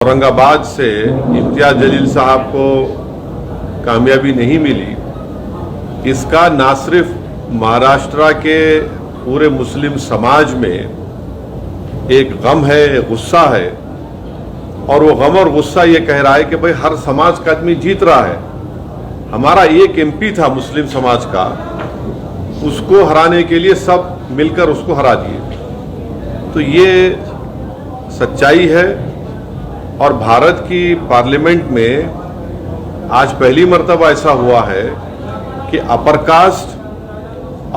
औरंगाबाद से इम्तियाज जलील साहब को कामयाबी नहीं मिली, इसका ना सिर्फ महाराष्ट्र के पूरे मुस्लिम समाज में एक गम है, एक गुस्सा है, और वो गम और गुस्सा ये कह रहा है कि भाई हर समाज का आदमी जीत रहा है। हमारा एक एमपी था मुस्लिम समाज का, उसको हराने के लिए सब मिलकर उसको हरा दिए। तो ये सच्चाई है। और भारत की पार्लियामेंट में आज पहली मर्तबा ऐसा हुआ है कि अपर कास्ट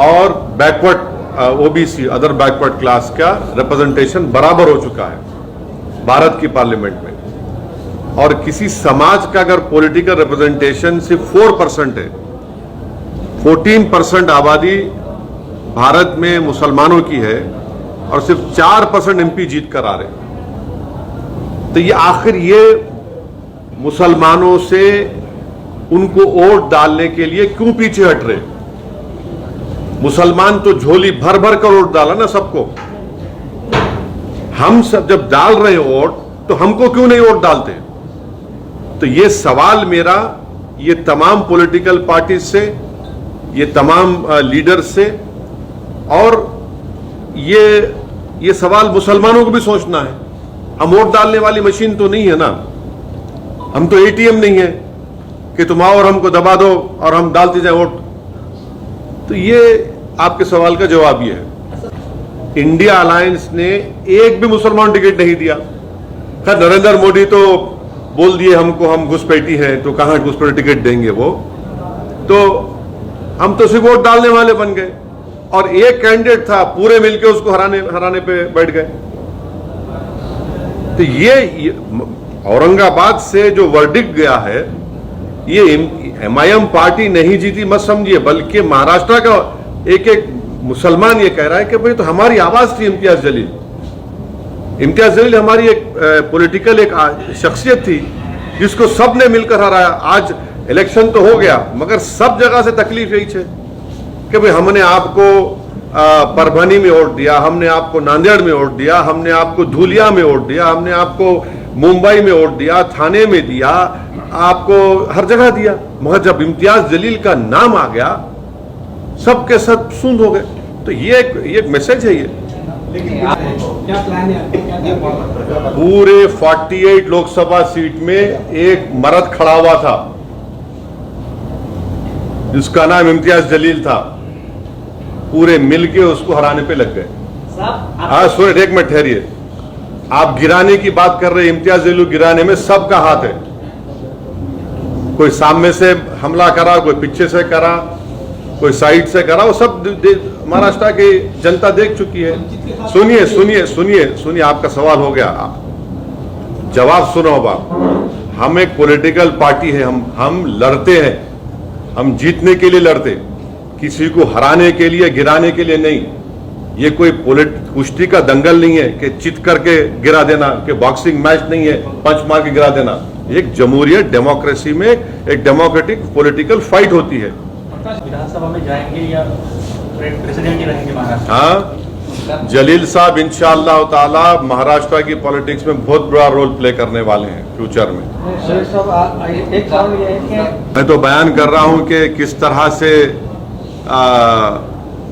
और backward OBC, other backward class का रिप्रेजेंटेशन बराबर हो चुका है भारत की पार्लियामेंट में। और किसी समाज का अगर पॉलिटिकल रिप्रेजेंटेशन सिर्फ 4% है, 14% आबादी भारत में मुसलमानों की है और सिर्फ 4% एमपी जीत कर आ रहे, तो ये आखिर ये मुसलमानों से उनको वोट डालने के लिए क्यों पीछे हट रहे? मुसलमान तो झोली भर भर कर वोट डाला ना सबको। हम सब जब डाल रहे वोट तो हमको क्यों नहीं वोट डालते? तो ये सवाल मेरा ये तमाम पॉलिटिकल पार्टी से, ये तमाम लीडर से, और ये सवाल मुसलमानों को भी सोचना है। हम वोट डालने वाली मशीन तो नहीं है ना, हम तो एटीएम नहीं है कि तुम आओ और हमको दबा दो और हम डालते जाए वोट। तो ये आपके सवाल का जवाब ये है। इंडिया अलायंस ने एक भी मुसलमान टिकट नहीं दिया। खैर नरेंद्र मोदी तो बोल दिए हमको हम घुसपैठी हैं, तो कहां घुसपैठी टिकट देंगे वो, तो हम तो सिर्फ वोट डालने वाले बन गए। और एक कैंडिडेट था, पूरे मिलके उसको हराने पे बैठ गए। तो ये औरंगाबाद से जो वर्डिक्ट गया है, ये एमआईएम पार्टी नहीं जीती मत समझिए, बल्कि महाराष्ट्र का एक मुसलमान ये कह रहा है कि भाई तो हमारी आवाज थी इम्तियाज जलील हमारी एक पॉलिटिकल एक शख्सियत थी जिसको सब ने मिलकर हराया। आज इलेक्शन तो हो गया, मगर सब जगह से तकलीफ यही है कि भाई हमने आपको परभनी में वोट दिया, हमने आपको नांदेड़ में वोट दिया, हमने आपको धुलिया में वोट दिया, हमने आपको मुंबई में वोट दिया, थाने में दिया, आपको हर जगह दिया, मगर जब इम्तियाज जलील का नाम आ गया सबके सब सुन हो गए। तो ये एक मैसेज है। ये क्या प्लान है? पूरे 48 लोकसभा सीट में एक मर्द खड़ा हुआ था जिसका नाम इम्तियाज जलील था, पूरे मिलके उसको हराने पे लग गए। हाँ सुनिए, एक मिनट ठहरिए। आप गिराने की बात कर रहे हैं, इम्तियाज जलील गिराने में सबका हाथ है। कोई सामने से हमला करा, कोई पीछे से करा, कोई साइड से करा, वो सब महाराष्ट्र की जनता देख चुकी है। सुनिए, आपका सवाल हो गया, जवाब सुनो। अब हम एक पॉलिटिकल पार्टी है, हम लड़ते हैं, हम जीतने के लिए लड़ते, किसी को हराने के लिए, गिराने के लिए नहीं। ये कोई कुश्ती का दंगल नहीं है कि चित करके गिरा देना, कि बॉक्सिंग मैच नहीं है पंच मार के गिरा देना। एक जमहूरियत डेमोक्रेसी में एक डेमोक्रेटिक पॉलिटिकल फाइट होती है। विधानसभा में जाएंगे या प्रेसिडेंट ही रहेंगे महाराष्ट्र? हाँ, जलील साहब इंशाअल्लाह ताला महाराष्ट्र की पॉलिटिक्स में बहुत बड़ा रोल प्ले करने वाले हैं फ्यूचर में। एक सवाल ये है कि मैं तो बयान कर रहा हूं कि किस तरह से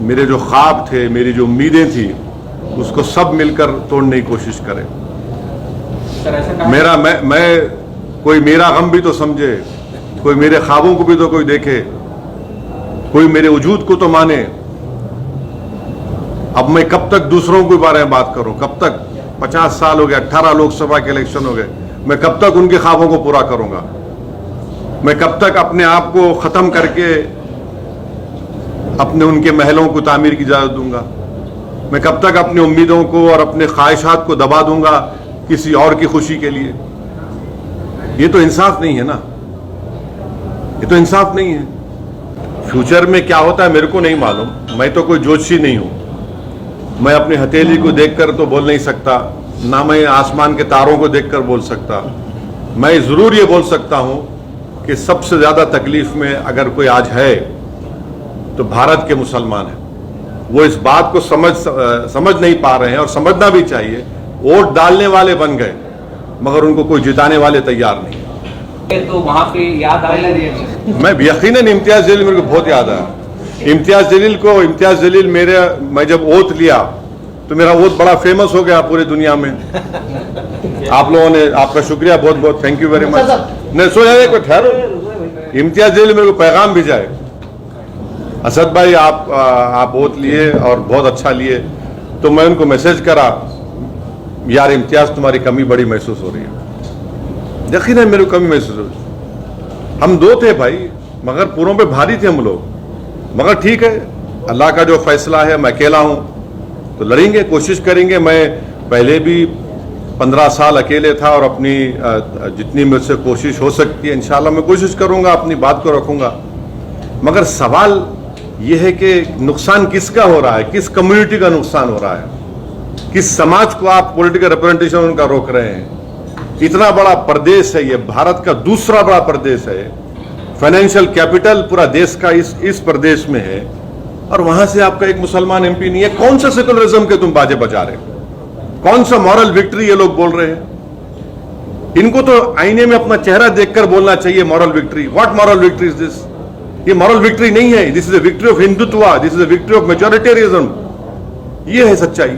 मेरे जो ख्वाब थे, मेरी जो उम्मीदें थी, उसको सब मिलकर तोड़ने की कोशिश करें। मैं कोई मेरा गम भी तो समझे, कोई मेरे ख्वाबों को भी तो कोई देखे, कोई मेरे वजूद को तो माने। अब मैं कब तक दूसरों के बारे में बात करूं? कब तक? 50 साल हो गए, 18 लोकसभा के इलेक्शन हो गए, मैं कब तक उनके ख्वाबों को पूरा करूंगा? मैं कब तक अपने आप को खत्म करके अपने उनके महलों को तामीर की इजाजत दूंगा? मैं कब तक अपनी उम्मीदों को और अपने ख्वाहिशात को दबा दूंगा किसी और की खुशी के लिए? ये तो इंसाफ नहीं है ना, ये तो इंसाफ नहीं है। फ्यूचर में क्या होता है मेरे को नहीं मालूम, मैं तो कोई ज्योतिषी नहीं हूं। मैं अपनी हथेली को देखकर तो बोल नहीं सकता, ना मैं आसमान के तारों को देखकर बोल सकता। मैं जरूर ये बोल सकता हूं कि सबसे ज्यादा तकलीफ में अगर कोई आज है तो भारत के मुसलमान हैं। वो इस बात को समझ नहीं पा रहे हैं, और समझना भी चाहिए। वोट डालने वाले बन गए, मगर उनको कोई जिताने वाले तैयार नहीं। तो वहाँ पे याद आया मैं यकीनन इम्तियाज जलील मेरे को बहुत याद आया। इम्तियाज जलील मैं जब ओथ लिया तो मेरा ओथ बड़ा फेमस हो गया पूरी दुनिया में। आप लोगों ने, आपका शुक्रिया बहुत बहुत, थैंक यू वेरी मच। नहीं सो जाए कोई ठहरो, इम्तियाज जलील मेरे को पैगाम भेजा है, असद भाई आप ओथ लिए और बहुत अच्छा लिए। तो मैं उनको मैसेज करा, यार इम्तियाज तुम्हारी कमी बड़ी महसूस हो रही है। यकीनन मेरे को कमी महसूस हो रही। हम दो थे भाई, मगर पूरों पे भारी थे हम लोग। मगर ठीक है, अल्लाह का जो फैसला है, मैं अकेला हूं तो लड़ेंगे, कोशिश करेंगे। मैं पहले भी 15 साल अकेले था और अपनी जितनी मुझसे कोशिश हो सकती है इंशाल्लाह मैं कोशिश करूंगा, अपनी बात को रखूंगा। मगर सवाल यह है कि नुकसान किसका हो रहा है, किस कम्युनिटी का नुकसान हो रहा है, किस समाज को आप पॉलिटिकल रिप्रेजेंटेशन उनका रोक रहे हैं। इतना बड़ा प्रदेश है ये, भारत का दूसरा बड़ा प्रदेश है, फाइनेंशियल कैपिटल पूरा देश का इस प्रदेश में है, और वहां से आपका एक मुसलमान एमपी नहीं है। कौन सा सेकुलरिज्म के तुम बाजे बजा रहे हो, कौन सा मॉरल विक्ट्री ये लोग बोल रहे हैं। इनको तो आईने में अपना चेहरा देखकर बोलना चाहिए moral victory. What moral victory is this? ये मॉरल विक्ट्री नहीं है, this is a victory of Hindutva, this is a victory of majoritarianism. ये है सच्चाई।